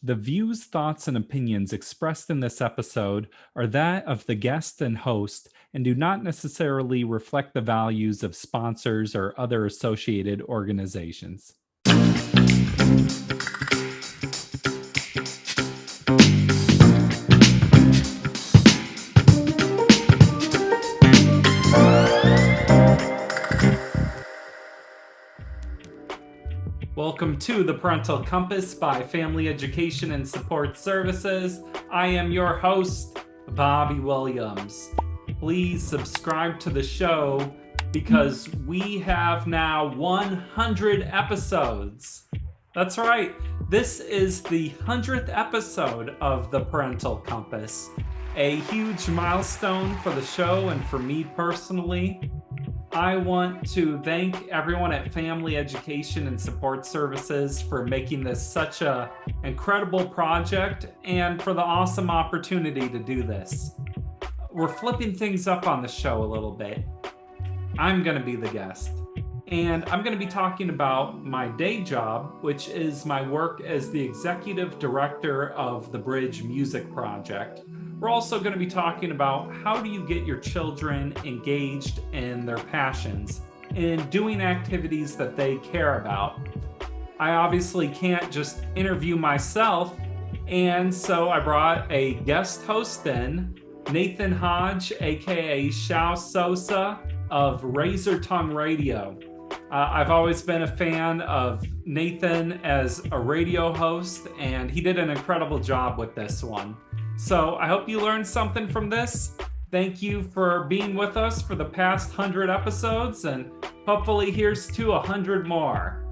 The views, thoughts, and opinions expressed in this episode are that of the guest and host and do not necessarily reflect the values of sponsors or other associated organizations. Welcome to the Parental Compass by Family Education and Support Services. I am your host, Bobby Williams. Please subscribe to the show because we have now 100 episodes. That's right, this is the 100th episode of the Parental Compass, a huge milestone for the show and for me personally. I want to thank everyone at Family Education and Support Services for making this such an incredible project and for the awesome opportunity to do this. We're flipping things up on the show a little bit. I'm going to be the guest. And I'm going to be talking about my day job, which is my work as the executive director of the Bridge Music Project. We're also going to be talking about how do you get your children engaged in their passions, in doing activities that they care about. I obviously can't just interview myself, and so I brought a guest host in, Nathan Hodge, aka Shao Sosa of Razor Tongue Radio. I've always been a fan of Nathan as a radio host, and he did an incredible job with this one. So I hope you learned something from this. Thank you for being with us for the past 100 episodes, and hopefully here's to 100 more.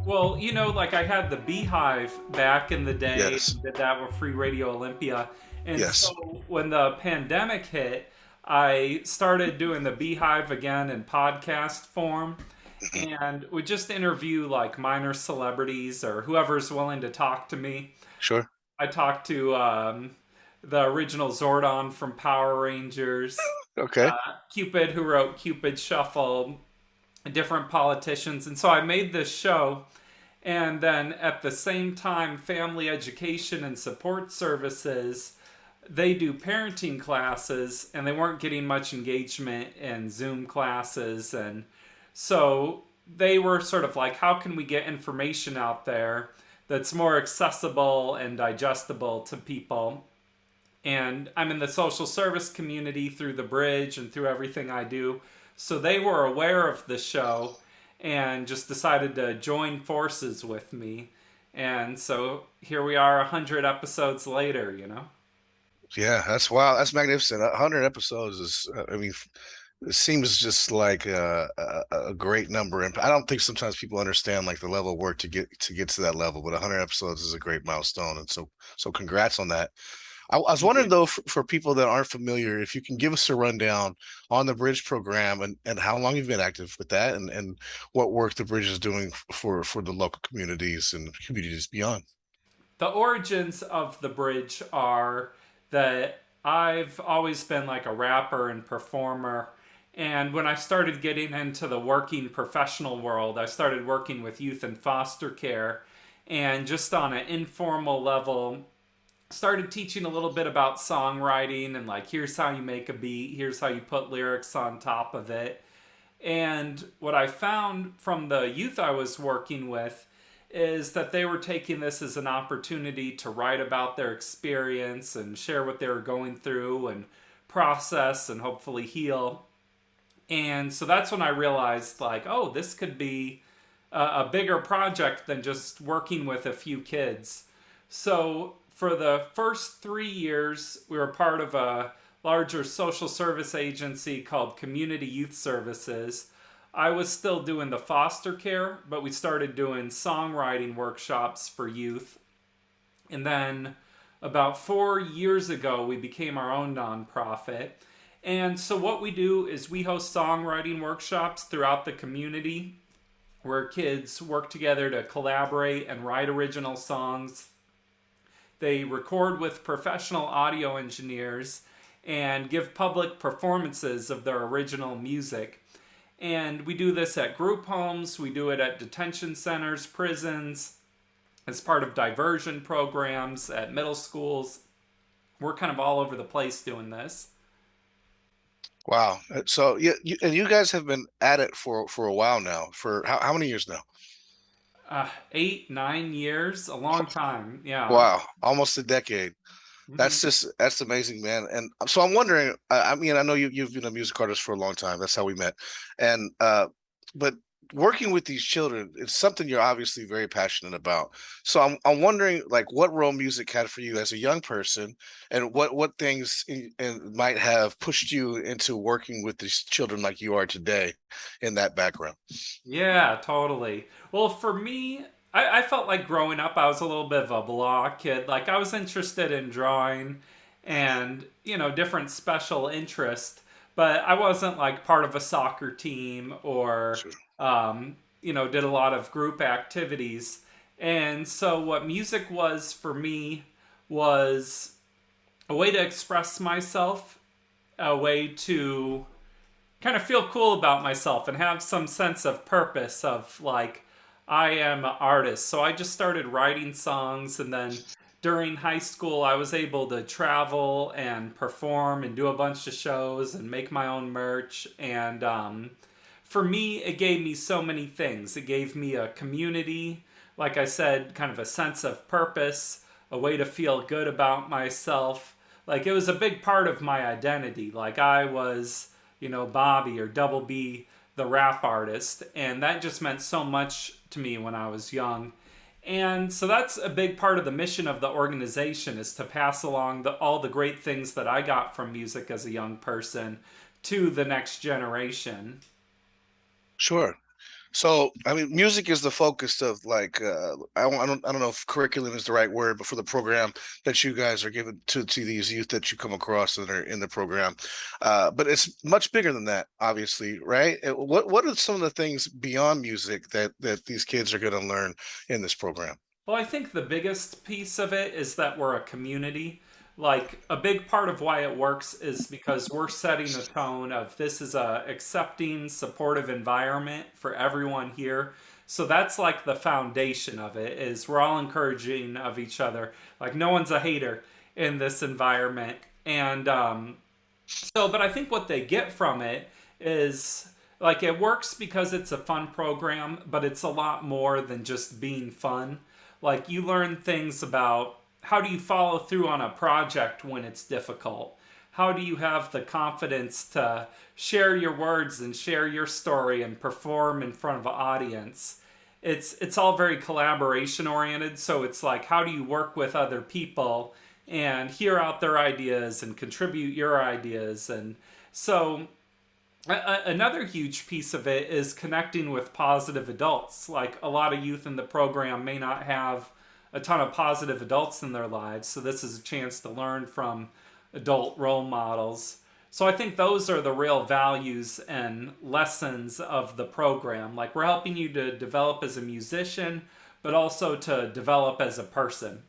Well, like I had the Beehive back in the day, Yes. did that with Free Radio Olympia. And Yes. so when the pandemic hit, I started doing the Beehive again in podcast form. Mhm. And we just interview like minor celebrities or whoever's willing to talk to me. Sure. I talked to the original Zordon from Power Rangers, Okay. Cupid, who wrote Cupid Shuffle, different politicians. And so I made this show. And then at the same time, Family Education and Support Services, they do parenting classes, and they weren't getting much engagement in Zoom classes. And so they were sort of like, how can we get information out there that's more accessible and digestible to people? And I'm in the social service community through the bridge and through everything I do. So they were aware of the show and just decided to join forces with me. And so here we are 100 episodes later. Yeah, that's wow. That's magnificent. 100 episodes is, it seems just like a great number. And I don't think sometimes people understand like the level of work to get to that level. But 100 episodes is a great milestone, and so congrats on that. I was Thank wondering you. though, for people that aren't familiar, if you can give us a rundown on the Bridge program and how long you've been active with that, and what work the Bridge is doing for the local communities and communities beyond. The origins of the bridge are that I've always been like a rapper and performer. And when I started getting into the working professional world, I started working with youth in foster care. And just on an informal level, started teaching a little bit about songwriting and like, here's how you make a beat, here's how you put lyrics on top of it. And what I found from the youth I was working with is that they were taking this as an opportunity to write about their experience and share what they were going through and process and hopefully heal. And so that's when I realized, like, oh, this could be a bigger project than just working with a few kids. So for the first 3 years, we were part of a larger social service agency called Community Youth Services. I was still doing the foster care, but we started doing songwriting workshops for youth. And then about 4 years ago, we became our own nonprofit. And so, what we do is we host songwriting workshops throughout the community where kids work together to collaborate and write original songs. They record with professional audio engineers and give public performances of their original music. And we do this at group homes, we do it at detention centers, prisons, as part of diversion programs at middle schools. We're kind of all over the place doing this. Wow. So yeah, and you guys have been at it for a while now. For how many years now? 8, 9 years, a long time. Yeah. Wow, almost a decade. Hmm. That's amazing, man. And so I'm wondering. I mean, I know you've been a music artist for a long time. That's how we met. And but working with these children, it's something you're obviously very passionate about. So I'm wondering, like, what role music had for you as a young person, and what things and might have pushed you into working with these children like you are today, in that background. Yeah, totally. Well, for me, I felt like growing up, I was a little bit of a blah kid. Like, I was interested in drawing and, different special interest, but I wasn't like part of a soccer team or, Sure. did a lot of group activities. And so, what music was for me was a way to express myself, a way to kind of feel cool about myself and have some sense of purpose of like I am an artist. So I just started writing songs, and then during high school I was able to travel and perform and do a bunch of shows and make my own merch. And for me, it gave me so many things. It gave me a community, like I said, kind of a sense of purpose, a way to feel good about myself. Like it was a big part of my identity. Like I was, Bobby or Double B, the rap artist, and that just meant so much to me when I was young. And so that's a big part of the mission of the organization is to pass along all the great things that I got from music as a young person to the next generation. Sure. So, I mean, music is the focus of like I don't know if curriculum is the right word, but for the program that you guys are giving to these youth that you come across that are in the program, but it's much bigger than that, obviously, right? What are some of the things beyond music that these kids are going to learn in this program? Well, I think the biggest piece of it is that we're a community. Like a big part of why it works is because we're setting the tone of this is a accepting, supportive environment for everyone here. So that's like the foundation of it is we're all encouraging of each other. Like no one's a hater in this environment. And but I think what they get from it is like it works because it's a fun program, but it's a lot more than just being fun. Like you learn things about how do you follow through on a project when it's difficult? How do you have the confidence to share your words and share your story and perform in front of an audience? It's all very collaboration oriented, so it's like how do you work with other people and hear out their ideas and contribute your ideas. And so another huge piece of it is connecting with positive adults. Like a lot of youth in the program may not have a ton of positive adults in their lives, so this is a chance to learn from adult role models. So I think those are the real values and lessons of the program. Like we're helping you to develop as a musician, but also to develop as a person.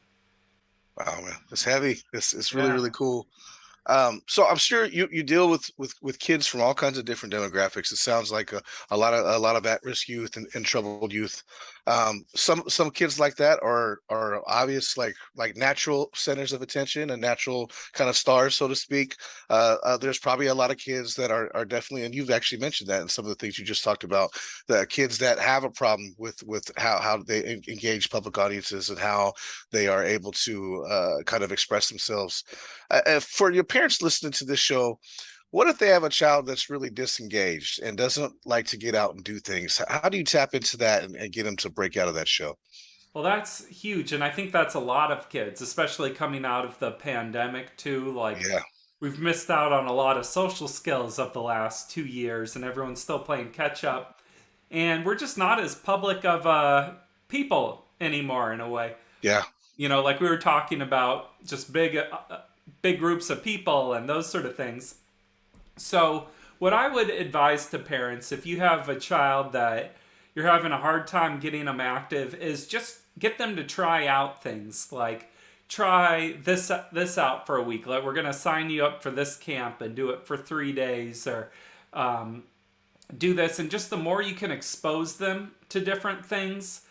Wow, man, it's heavy. It's really Yeah. really cool. So I'm sure you deal with kids from all kinds of different demographics. It sounds like a lot of at-risk youth and troubled youth. Some kids like that are obvious like natural centers of attention and natural kind of stars, so to speak. There's probably a lot of kids that are definitely, and you've actually mentioned that in some of the things you just talked about, the kids that have a problem with how they engage public audiences and how they are able to kind of express themselves. For your parents listening to this show, what if they have a child that's really disengaged and doesn't like to get out and do things? How do you tap into that and get them to break out of that show? Well, that's huge. And I think that's a lot of kids, especially coming out of the pandemic, too. Like, Yeah, we've missed out on a lot of social skills of the last 2 years, and everyone's still playing catch up. And we're just not as public of people anymore, in a way. yeah, Like we were talking about just big groups of people and those sort of things. So, what I would advise to parents if you have a child that you're having a hard time getting them active is just get them to try out things like try this out for a week. Like we're going to sign you up for this camp and do it for 3 days or do this, and just the more you can expose them to different things,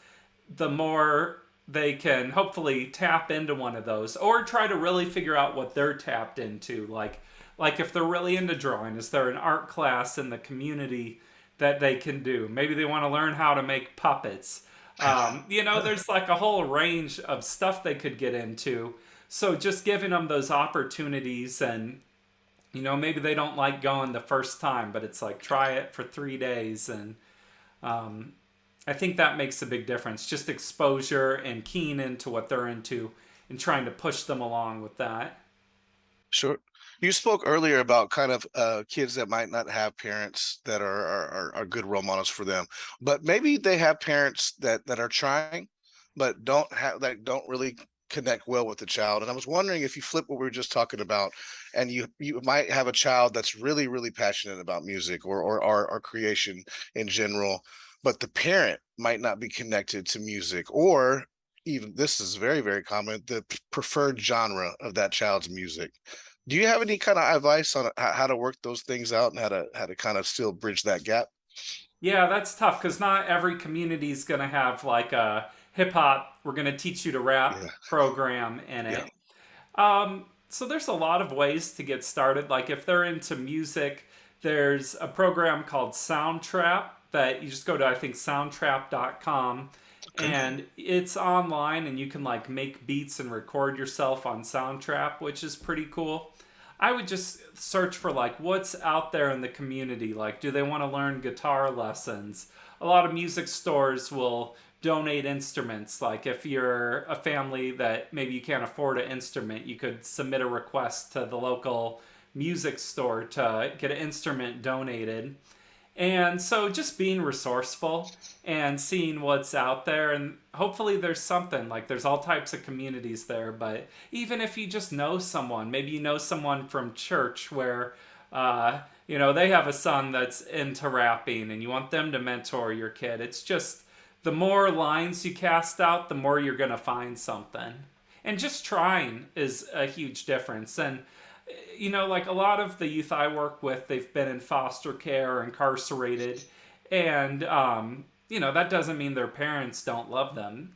the more they can hopefully tap into one of those, or try to really figure out what they're tapped into. Like if they're really into drawing, is there an art class in the community that they can do? Maybe they want to learn how to make puppets. There's like a whole range of stuff they could get into. So just giving them those opportunities, and maybe they don't like going the first time, but it's like try it for 3 days. And I think that makes a big difference. Just exposure and keying into what they're into and trying to push them along with that. Sure. You spoke earlier about kind of kids that might not have parents that are good role models for them, but maybe they have parents that are trying, but don't really connect well with the child. And I was wondering if you flip what we were just talking about, and you might have a child that's really passionate about music or creation in general, but the parent might not be connected to music, or even this is very common, the preferred genre of that child's music. Do you have any kind of advice on how to work those things out and how to kind of still bridge that gap? Yeah, that's tough because not every community is going to have like a hip hop, we're going to teach you to rap Yeah, program in yeah. it. So there's a lot of ways to get started. Like if they're into music, there's a program called Soundtrap that you just go to, I think, soundtrap.com, Okay. and it's online, and you can like make beats and record yourself on Soundtrap, which is pretty cool. I would just search for like what's out there in the community. Like, do they want to learn guitar lessons? A lot of music stores will donate instruments. Like, if you're a family that maybe you can't afford an instrument, you could submit a request to the local music store to get an instrument donated. And so just being resourceful and seeing what's out there, and hopefully there's something. Like there's all types of communities there, but even if you just know someone, maybe you know someone from church where they have a son that's into rapping and you want them to mentor your kid. It's just the more lines you cast out, the more you're going to find something. And just trying is a huge difference. And like a lot of the youth I work with, they've been in foster care or incarcerated. And, that doesn't mean their parents don't love them.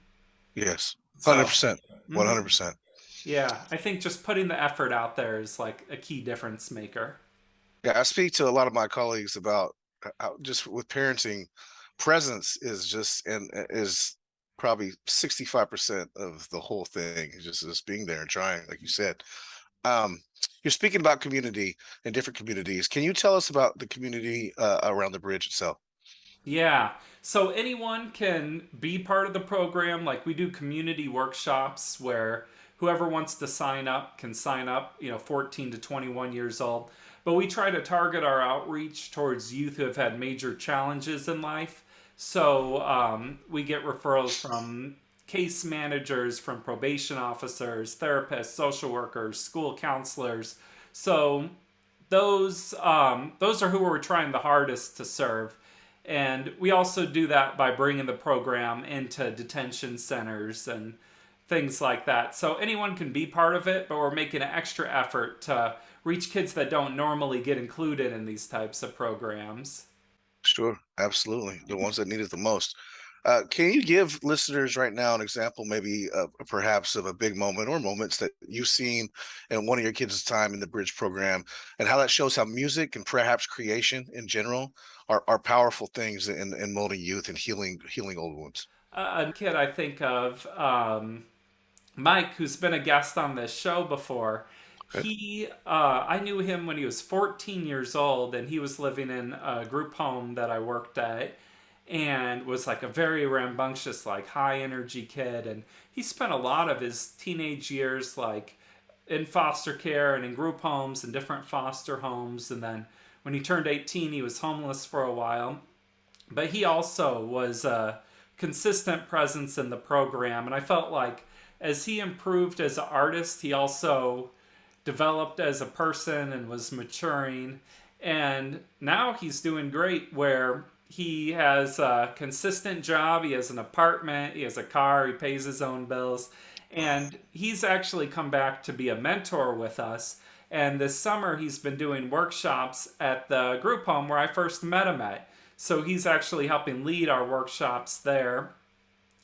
Yes. So, 100%. mhm. 100%. Yeah, I think just putting the effort out there is like a key difference maker. Yeah, I speak to a lot of my colleagues about just with parenting, presence is probably 65% of the whole thing. Just being there and trying, like you said. Um, you're speaking about community and different communities. Can you tell us about the community around the bridge itself? Yeah. So anyone can be part of the program. Like we do community workshops where whoever wants to sign up can sign up, 14 to 21 years old. But we try to target our outreach towards youth who have had major challenges in life. So we get referrals from case managers, from probation officers, therapists, social workers, school counselors. So those are who we're trying the hardest to serve. And we also do that by bringing the program into detention centers and things like that. So anyone can be part of it, but we're making an extra effort to reach kids that don't normally get included in these types of programs. Sure, absolutely. The ones that need it the most. Can you give listeners right now an example, maybe perhaps of a big moment or moments that you've seen in one of your kids' time in the Bridge program, and how that shows how music and perhaps creation in general are powerful things in molding youth and healing old ones? A kid I think of, Mike, who's been a guest on this show before. Okay. I knew him when he was 14 years old, and he was living in a group home that I worked at, and was like a very rambunctious, like high energy kid. And he spent a lot of his teenage years like in foster care and in group homes and different foster homes. And then when he turned 18, he was homeless for a while. But he also was a consistent presence in the program. And I felt like as he improved as an artist, he also developed as a person and was maturing. And now he's doing great where he has a consistent job, he has an apartment, he has a car, he pays his own bills. And he's actually come back to be a mentor with us. And this summer, he's been doing workshops at the group home where I first met him at. So he's actually helping lead our workshops there.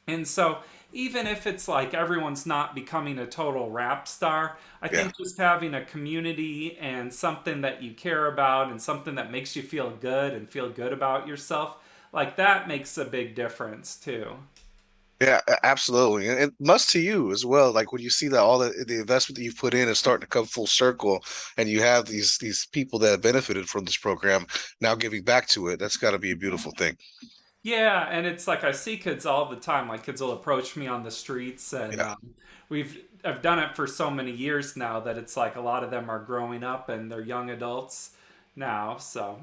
And so, even if it's like everyone's not becoming a total rap star, I Yeah. think just having a community and something that you care about and something that makes you feel good and feel good about yourself, like that makes a big difference too. Yeah, absolutely. And it must to you as well. Like when you see that all the investment that you've put in is starting to come full circle and you have these people that have benefited from this program now giving back to it. That's got to be a beautiful thing. Yeah, and it's like I see kids all the time. Like kids will approach me on the streets, and Yeah. I've done it for so many years now that it's like a lot of them are growing up and they're young adults now. So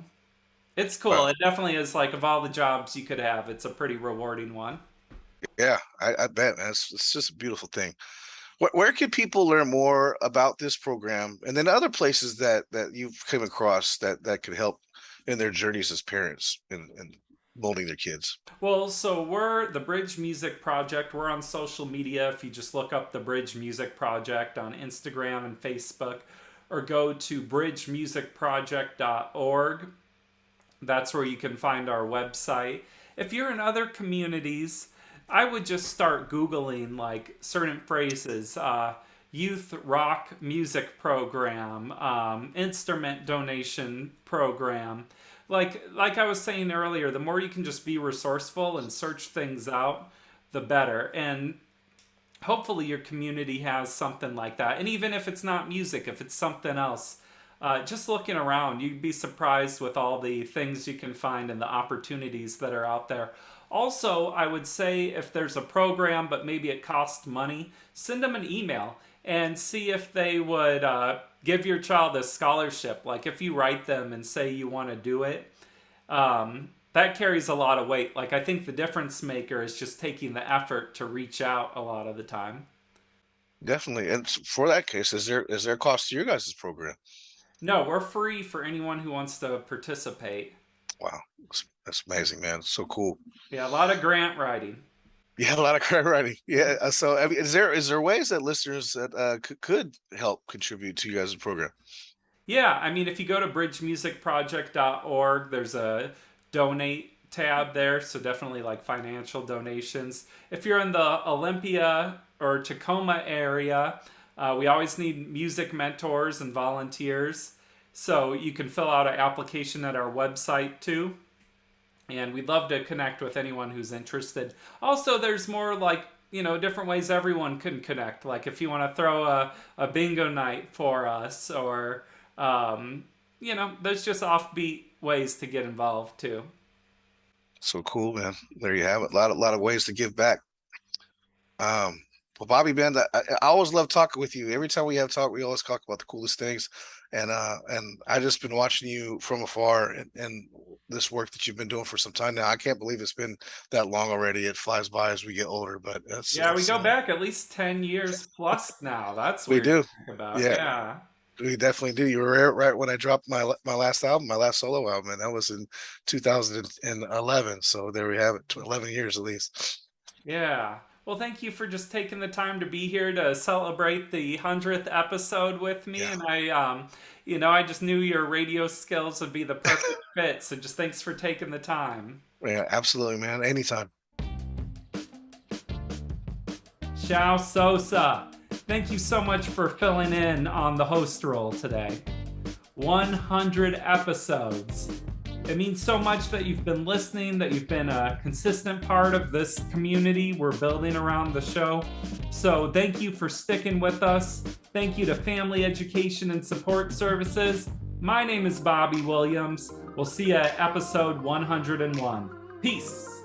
it's cool. Wow. It definitely is like of all the jobs you could have, it's a pretty rewarding one. Yeah, I bet, man. It's just a beautiful thing. Where can people learn more about this program and then other places that you've come across that could help in their journeys as parents and molding their kids? Well, so we're the Bridge Music Project. We're on social media. If you just look up the Bridge Music Project on Instagram and Facebook, or go to bridgemusicproject.org. That's where you can find our website. If you're in other communities, I would just start Googling like certain phrases, youth rock music program, instrument donation program. Like I was saying earlier, the more you can just be resourceful and search things out, the better. And hopefully your community has something like that. And even if it's not music, if it's something else, just looking around, you'd be surprised with all the things you can find and the opportunities that are out there. Also, I would say if there's a program, but maybe it costs money, send them an email and see if they would give your child a scholarship. Like if you write them and say you want to do it, that carries a lot of weight. Like I think the difference maker is just taking the effort to reach out a lot of the time. Definitely. And for that case, is there a cost to your guys' program? No, we're free for anyone who wants to participate. Wow, that's amazing, man. So cool. Yeah, a lot of grant writing. Yeah, a lot of credit writing. Yeah. So, I mean, is there ways that listeners that could help contribute to you guys' program? Yeah, I mean, if you go to bridgemusicproject.org, there's a donate tab there. So definitely like financial donations. If you're in the Olympia or Tacoma area, we always need music mentors and volunteers. So you can fill out an application at our website too. And we'd love to connect with anyone who's interested. Also, there's more like, different ways everyone can connect. Like if you want to throw a bingo night for us, or, there's just offbeat ways to get involved too. So cool, man. There you have it. A lot of ways to give back. Um, well, Bobby, man, I always love talking with you. Every time we have talk, we always talk about the coolest things. And I just been watching you from afar and this work that you've been doing for some time now. I can't believe it's been that long already. It flies by as we get older, but that's Yeah, we it's go back at least 10 years plus now. That's we weird to do. think about. Yeah, Yeah. we definitely do. You were right when I dropped my last album, my last solo album, and that was in 2011. So there we have it, 11 years at least. Yeah. Well, thank you for just taking the time to be here to celebrate the 100th episode with me. Yeah. And I just knew your radio skills would be the perfect fit. So just thanks for taking the time. Yeah, absolutely, man. Anytime. Ciao Sosa. Thank you so much for filling in on the host role today. 100 episodes. It means so much that you've been listening, that you've been a consistent part of this community we're building around the show. So thank you for sticking with us. Thank you to Family Education and Support Services. My name is Bobby Williams. We'll see you at episode 101. Peace.